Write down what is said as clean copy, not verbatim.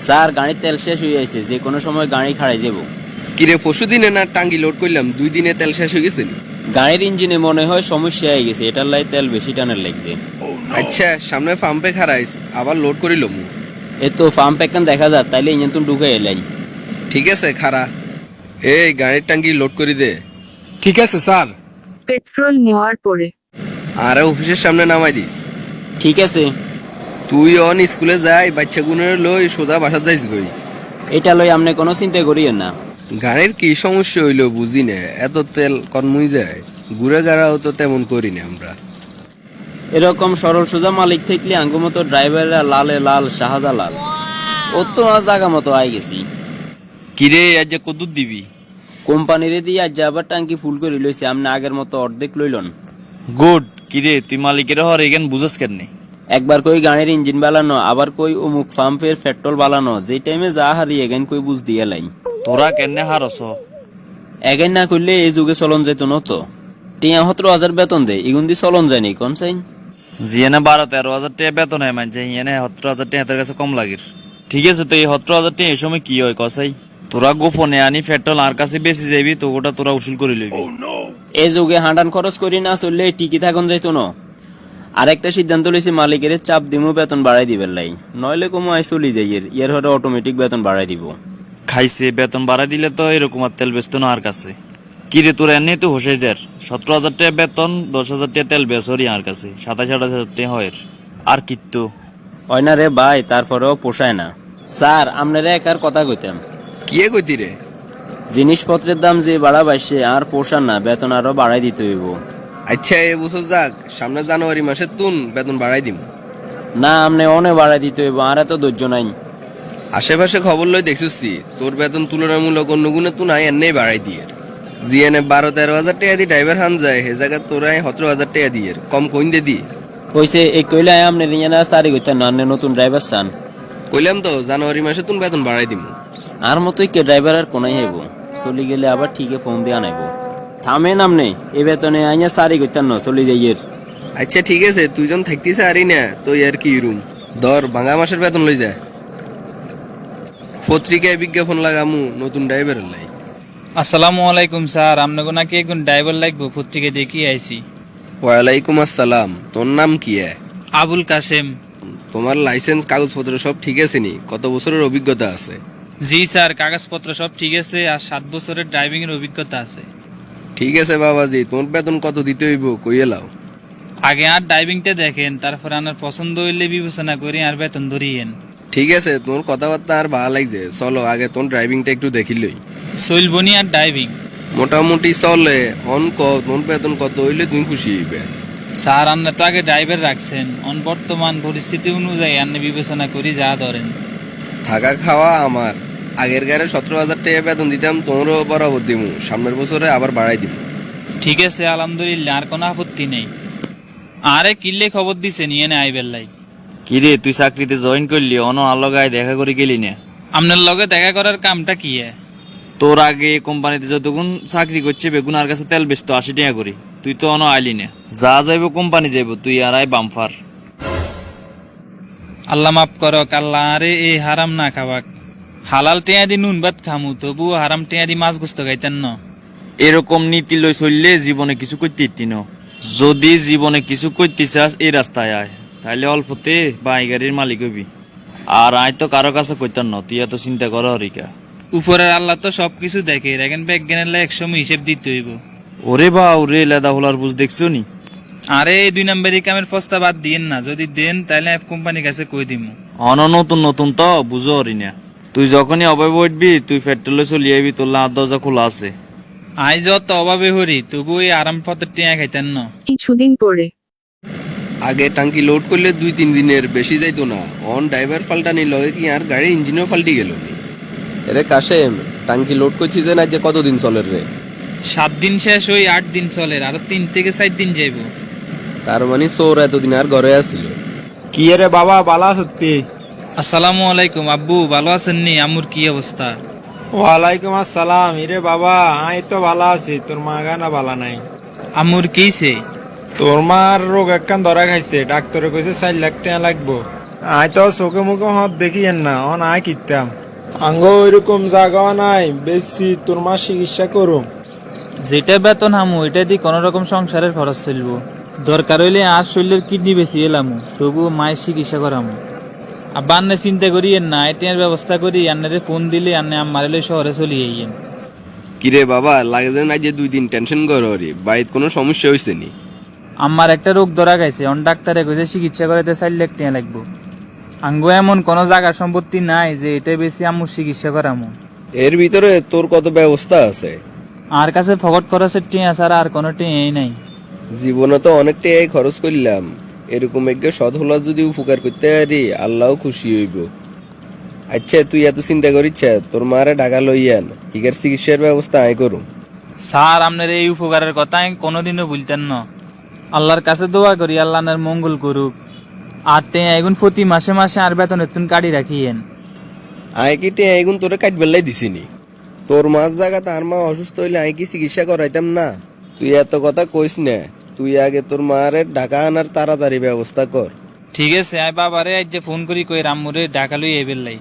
Sir গাড়ির তেল শেষ হয়ে যাইছে, যে কোনো সময় গাড়ি খাড়াই যাব। কিরে পরশু দিনে না টাঙ্গি লোড করলাম, 2 দিনে তেল শেষ হয়ে গেছে নি? গাড়ির ইঞ্জিনে মনে হয় সমস্যা হয়ে গেছে, এটার লাই তেল বেশি টানের লাগছে। আচ্ছা সামনে পাম্পে খারাইস, আবার লোড করিলাম। এ তো পাম্প একখান দেখা যায়, তাইলে ইঞ্জিন তুমি ঢুকে এলাই। ঠিক আছে খারা, এই গাড়ির টাঙ্গি লোড করে দে। ঠিক আছে স্যার। পেট্রোল নেওয়ার পরে আর অফিসের সামনে নামাই দিস। ঠিক আছে। তুই অন স্কুলে যাই, বাচ্চা গুনের লই সোজা বাসা যাইস গই। এটা লই আপনি কোনো চিন্তা করিয়েন না। গাড়ির কি সমস্যা হইলো বুঝি না, এত তেল কনমুই যায়। ঘুরে গাড়াও তো তেমন করি না আমরা। এরকম সরল সোজা মালিক থাকলে আঙ্গু মতো ড্রাইভাররা লালে লাল শাহজালাল। ও তো আজ জাগা মতো আই গেছি। কিরে আজ যে কদ্দুর দিবি? কোম্পানির দিয়ে আজ আবার টাঙ্কি ফুল করে লইছে, আপনি আগের মতো অর্ধেক লইলন। গুড। কিরে তুই মালিকের হর এখান বুঝস কেন? একবার কই গাড়ির ইঞ্জিন বালানো, আবার কই অমুক পাম্পের পেট্রোল বালানো, যে টাইমে যা হারি এগেন কই বুঝ দিয়ে লাইন। তোরা কেন হারস? এগেন না করলে এই যুগে চলন যেত না তো। ৭৩,০০০ বেতন দেয়, এগুন দিয়ে চলন যায়নি কোন চাই। জিয়ানে ১২-১৩ হাজার টাকা বেতন হয় মানছে, হিয়ানে ১৭ হাজার টাকা এদের কাছে কম লাগের। ঠিক আছে, তো এই ১৭ হাজার টাকা এই সময় কি হয় কসাই? তোরা গোপনে আনি পেট্রোল আর কাছে বেশি যাবি, তো ওটা তোরা উসুল করে লইবি। এই যুগে হাঁটান খরচ করি না চললে টিকি থাকুন যাইতো না। আরেকটা সিদ্ধান্ত লইছি, মালিকের চাপ দিমু বেতন বাড়াই দিবেন লাই, নইলে কমু আই চলি যাই। এর হরে অটোমেটিক বেতন বাড়াই দিব। খাইছে বেতন বাড়াই দিলে তো এরকম আর তেল বেচতো না আর কাছে। কিরে তোরা এনে তো হোসে যার ১৭ হাজার টাকা বেতন, ১০ হাজার টাকা তেল বেচরি আর কাছে, ২৭-২৮ হাজার টাকা হয়। আর কিত্তু হয় না রে ভাই, তারপরেও পোষায় না। স্যার আপনারা একার কথা কইতাম। কি কইতি রে? জিনিসপত্রের দাম যে বাড়া বাইছে আর পোষান না, বেতন আরো বাড়াই দিতে হইব। আচ্ছা এ বছর যাক, সামনে জানুয়ারি মাসে তুন বেতন বাড়াই দিম। না আপনি অনেক বাড়াই দিতে হইব, আর এত ধৈর্য নাই। আশেপাশে খবর লই দেখছি তোর বেতন তুলনামূলক অন্য গুণে তুই নাই এনে বাড়াই দিয়ে। জিএনে ১২-১৩ হাজার টাকা দিয়ে ড্রাইভার হান যায়, হে জায়গা তোরাই ১৭ হাজার টাকা দিয়ে কম কইন দে দি। কইছে এই কইলে আপনি রিয়ানা সারি কইতেন না, আপনি নতুন ড্রাইভার চান। কইলাম তো জানুয়ারি মাসে তুন বেতন বাড়াই দিম। আর মতোই কে ড্রাইভার আর কোনাই হইব, চলি গেলে আবার ঠিকই ফোন দিয়ে আনাইব। থামেন আপনি, এই বেতনে আইয়া সারি কইতেন না, চলি যাইয়ের। আচ্ছা ঠিক আছে, তুই যখন থাকতিস আরই না তো আর কি রুম ধর ভাঙা মাসের বেতন লই যা। পত্রিকায় বিজ্ঞাপন লাগামু নতুন ড্রাইভারের লাই। আসসালামু আলাইকুম স্যার, আপনাকে নাকি একজন ড্রাইভার লাগবে, পত্রিকা দেখি আইছি। ওয়ালাইকুম আসসালাম, তোর নাম কি? আবুল কাসেম। তোমার লাইসেন্স কাগজপত্র সব ঠিক আছে নি? কত বছরের অভিজ্ঞতা আছে? জি স্যার, কাগজপত্র সব ঠিক আছে, আর ৭ বছরের ড্রাইভিং এর অভিজ্ঞতা আছে। ঠিক আছে বাবাজি, তোমার বেতন কত দিতে হইব কইয়ে লাও। আগে আর ড্রাইভিংটা দেখেন, তারপর আপনার পছন্দ হইলে বিবেচনা করে আর বেতন ধরিয়েন। ঠিক আছে, তোমার কথাবার্তা আর ভালো লাগছে, চলো আগে তোমার ড্রাইভিংটা একটু দেখিলই। চলবনি আর ড্রাইভিং? মোটামুটি চলে। তোমার বেতন কত হইলে তুমি খুশি হইবে? স্যার আপনি তো আগে ড্রাইভার রাখছেন, বর্তমান পরিস্থিতি অনুযায়ী আপনি বিবেচনা করি যা ধরেন। থাকা খাওয়া আমার। আগের গাড়ি ১৭ হাজার টাকা বেতন দিতাম, তোমারও বরাবর দিমু, সামনের বছরে আবার বাড়াই দিব। ঠিক আছে আলহামদুলিল্লাহ, আর কোনো আপত্তি নেই। আরে কিল্লে খবর দিছে নিয়ে নে আইবেল লাই। কিরে তুই চাকরিতে জয়েন করলি, অন আলগায় দেখা করে গেলি না? আপনার লগে দেখা করার কামটা কি? তোর আগে কোম্পানিতে যতক্ষণ চাকরি করছে বেগুন আর কাছে তেল বেচতো ৮০ টাকা করে, তুই তো অন আইলি না। যা যাইব কোম্পানি যাইব, তুই আর আই বামফার। আল্লাহ মাফ করক, আল্লাহ আরে এই হারাম না খাবাক। হালাল টেয়া দি নুন ভাত খামু, তবু হারাম টেয়া দি মাছ গোস্ত খাইতেন না। এরকম নীতি লই চললে জীবনে কিছু করতে ইতি ন। যদি জীবনে কিছু করতে চাস এই রাস্তায় আয়, তাহলে অল্পতে বাই গাড়ির মালিক হবি। আর আয় তো কারো কাছে কইতাম না, তুই এত চিন্তা কর হরিকা। উপরের আল্লাহ তো সবকিছু দেখে, দেখেন বিজ্ঞানের একসময় হিসেব দিতে হইব। ওরে বা ওরে লেদা হোলার বুঝ দেখছো নি? আরে এই ২ নম্বরই কামের প্রস্তাব বাদ দিয়েন না, যদি দেন তাহলে কোম্পানির কাছে কই দিমু। অন নতুন নতুন তো বুঝো হরি না। তুই যখনই অভাবে উঠবি তুই পেট্রোলে চলে আইবি, তোর লাভ দরজা খোলা আছে। আই যত অভাবে হরি, তবু এই আরাম পথের টেয়া খাইতেন না। কিছুদিন পরে আগে টাঙ্কি লোড করলে ২-৩ দিনের বেশি যাইতো না, অন ড্রাইভার পাল্টানি লগে কি আর গাড়ির ইঞ্জিনও পাল্টি গেল নি। এরে কাশেম, টাঙ্কি লোড করছি যে না, যে কতদিন চলে রে? ৭ দিন শেষ হই ৮ দিন চলে, আরো ৩ থেকে ৪ দিন যাইব। তার মানে চোর এতদিন আর ঘরে আসছিল। কি রে বাবা, বালা সত্যি? আসসালামু আলাইকুম আব্বু, ভালো আছেন নি? আমুর কি অবস্থা? ওয়ালাইকুম আসসালাম। ইরে বাবা আই তো ভালো আছি, তোর মা গানা ভালো নাই। আমুর কিছে? তোর মার রোগ একখান ধরা খাইছে, ডাক্তারে কইছে ৪ লাখ টাকা লাগবো। আয় তো চোখে মুখে হত দেখিয়েন না অন আয় কিতাম আঙ্গ ওইরকম জায়গা নাই বেশি তোর মা চিকিৎসা করুম। যেটা বেতন হামু এটা দিয়ে কোনো রকম সংসারের খরচ চলবো। দরকার হইলে আর শরীরের কিডনি বেশি এলামু, তবুও মায়ের চিকিৎসা করামু। আব্বা আন্নে চিন্তা করিয়েন না, এটির ব্যবস্থা করি, আন্নারে ফোন দিলে আন্নে আম্মারে লই শহরে চলে যাইয়েন। কিরে বাবা, লাগে যে না যে 2 দিন টেনশন করো রে, বাড়িতে কোনো সমস্যা হয়েছে নি? আমার একটা রোগ ধরা গেছে, অন ডাক্তারে কইছে চিকিৎসা করাতে 4 লাখ টাকা লাগবো। আঙ্গো এমন কোনো জায়গা সম্পত্তি নাই যে এটা বেশি আম্মুর চিকিৎসা করামু। এর ভিতরে তোর কত ব্যবস্থা আছে? আর কাছে ফকট খরচের টিয়া ছাড়া আর কোনো টিয়াই নাই। জীবনে তো অনেক টাকাই খরচ করলাম, এরকম একটু সৎ হলা যদি উপকার করতে পারি আল্লাহও খুশি হইব। আচ্ছা তুই এত চিন্তা করিস, তোর মারে ঢাকা লইয়ান, হিগার চিকিৎসার ব্যবস্থা আয় করুম। স্যার আপনার এই উপকারের কথা আমি কোনোদিনও ভুলতেন না। আল্লাহর কাছে দোয়া করি আল্লাহ আপনার মঙ্গল করুক। আর টিয়া এখন প্রতি মাসে মাসে আর বেতনের তুন কাটি রাখিয়েন। আয় কি টিয়া এগুন তোরে কাট বেল্লাই দিছিনি? তোর মাছ জায়গা তার মা অসুস্থ হইলে আয় কি চিকিৎসা করাইতাম না? তুই এত কথা কইস না, তুই আগে তোর মারে ঢাকা আনার তাড়াতাড়ি ব্যবস্থা কর। ঠিক আছে, আমি বাবারে আজ যে ফোন করি কই রাম্মুরে ঢাকা লই এবেল লাই।